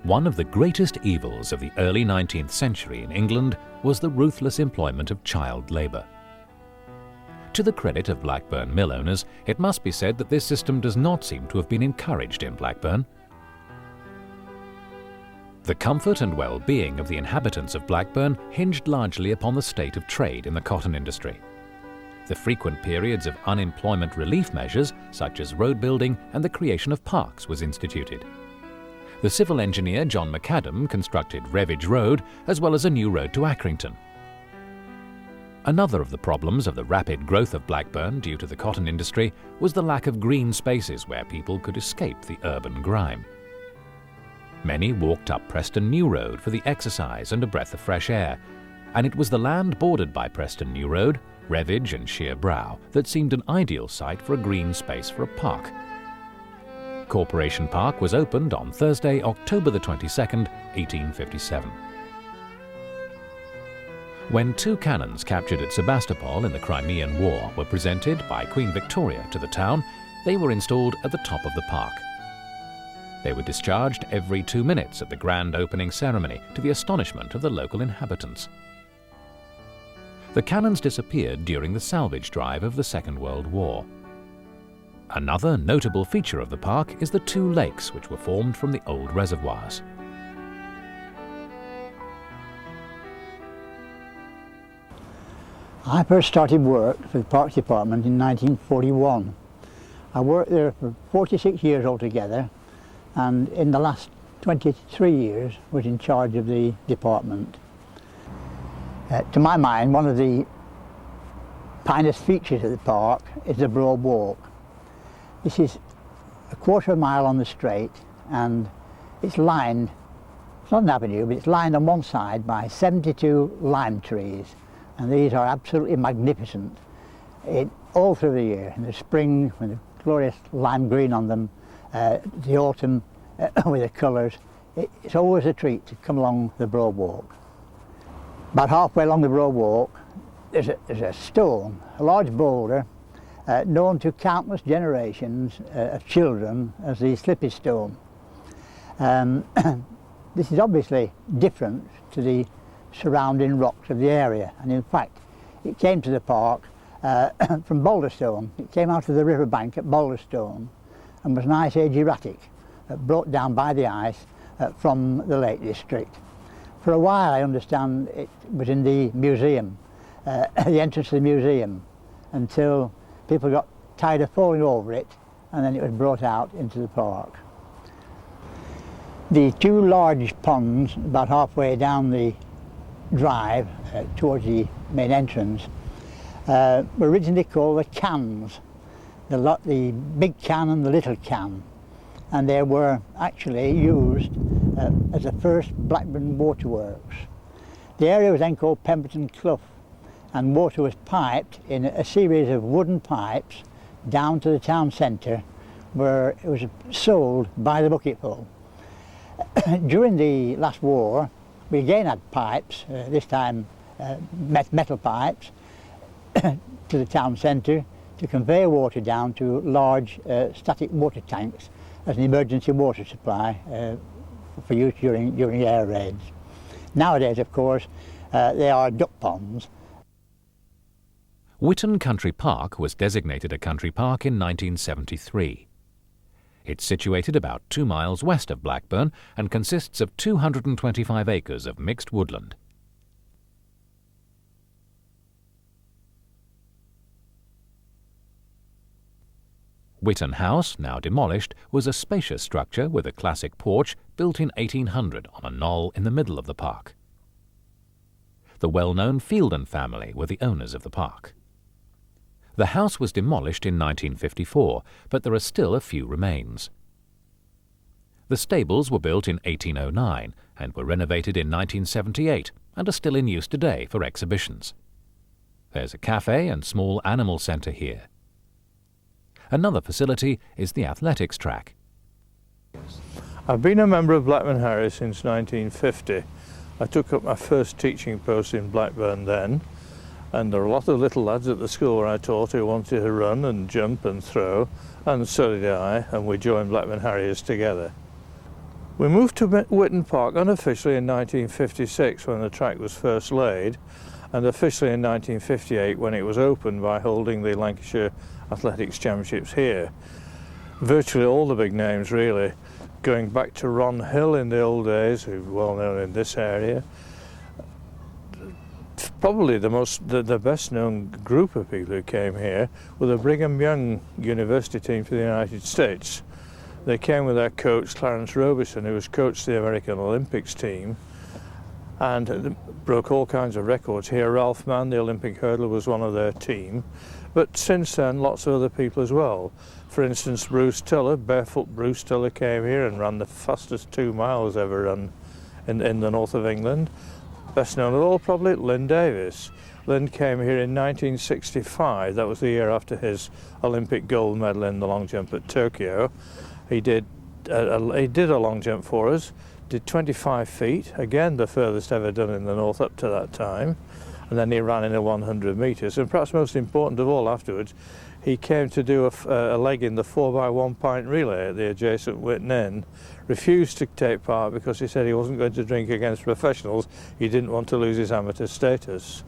One of the greatest evils of the early 19th century in England was the ruthless employment of child labour. To the credit of Blackburn mill owners, it must be said that this system does not seem to have been encouraged in Blackburn. The comfort and well-being of the inhabitants of Blackburn hinged largely upon the state of trade in the cotton industry. The frequent periods of unemployment relief measures, such as road building and the creation of parks, was instituted. The civil engineer John McAdam constructed Revage Road, as well as a new road to Accrington. Another of the problems of the rapid growth of Blackburn due to the cotton industry was the lack of green spaces where people could escape the urban grime. Many walked up Preston New Road for the exercise and a breath of fresh air, and it was the land bordered by Preston New Road, Revage and Sheer Brow that seemed an ideal site for a green space for a park. Corporation Park was opened on Thursday, October the 22nd, 1857. When two cannons captured at Sebastopol in the Crimean War were presented by Queen Victoria to the town, they were installed at the top of the park. They were discharged every 2 minutes at the grand opening ceremony, to the astonishment of the local inhabitants. The cannons disappeared during the salvage drive of the Second World War. Another notable feature of the park is the two lakes which were formed from the old reservoirs. I first started work for the Parks Department in 1941. I worked there for 46 years altogether, and in the last 23 years was in charge of the department. To my mind, one of the finest features of the park is the Broad Walk. This is a quarter of a mile on the straight, and it's lined, it's not an avenue, but it's lined on one side by 72 lime trees, and these are absolutely magnificent all through the year. In the spring, with the glorious lime green on them, the autumn with the colours, it's always a treat to come along the Broad Walk. About halfway along the Broad Walk, there's a stone, a large boulder, known to countless generations of children as the Slippy Stone. This is obviously different to the surrounding rocks of the area, and in fact it came to the park from Boulderstone. It came out of the riverbank at Boulderstone and was an Ice Age erratic brought down by the ice from the Lake District. For a while, I understand, it was in the museum, the entrance to the museum, until people got tired of falling over it, and then it was brought out into the park. The two large ponds about halfway down the drive towards the main entrance were originally called the cans, the big can and the little can, and they were actually used as the first Blackburn waterworks. The area was then called Pemberton Clough, and water was piped in a series of wooden pipes down to the town centre, where it was sold by the bucketful. During the last war, we again had pipes, this time metal pipes, to the town centre to convey water down to large static water tanks as an emergency water supply for use during air raids. Nowadays, of course, they are duck ponds. Whitton Country Park was designated a country park in 1973. It's situated about 2 miles west of Blackburn and consists of 225 acres of mixed woodland. Whitton House, now demolished, was a spacious structure with a classic porch built in 1800 on a knoll in the middle of the park. The well-known Fielden family were the owners of the park. The house was demolished in 1954, but there are still a few remains. The stables were built in 1809 and were renovated in 1978 and are still in use today for exhibitions. There's a cafe and small animal centre here. Another facility is the athletics track. I've been a member of Blackburn Harriers since 1950. I took up my first teaching post in Blackburn then, and there were a lot of little lads at the school where I taught who wanted to run and jump and throw, and so did I, and we joined Blackburn Harriers together. We moved to Whitton Park unofficially in 1956 when the track was first laid, and officially in 1958 when it was opened by holding the Lancashire Athletics Championships here. Virtually all the big names really, going back to Ron Hill in the old days, who's well known in this area. Probably the best known group of people who came here were the Brigham Young University team for the United States. They came with their coach Clarence Robison, who was coached the American Olympics team, and broke all kinds of records here. Ralph Mann, the Olympic hurdler, was one of their team. But since then, lots of other people as well. For instance, Bruce Tiller, barefoot Bruce Tiller, came here and ran the fastest 2 miles ever run in the north of England. Best known of all, probably, Lynn Davies. Lynn came here in 1965. That was the year after his Olympic gold medal in the long jump at Tokyo. He did a long jump for us, did 25 feet, again the furthest ever done in the north up to that time, and then he ran in a 100 metres, and perhaps most important of all afterwards, he came to do a leg in the 4x1 pint relay at the adjacent Whitton Inn, refused to take part because he said he wasn't going to drink against professionals, he didn't want to lose his amateur status.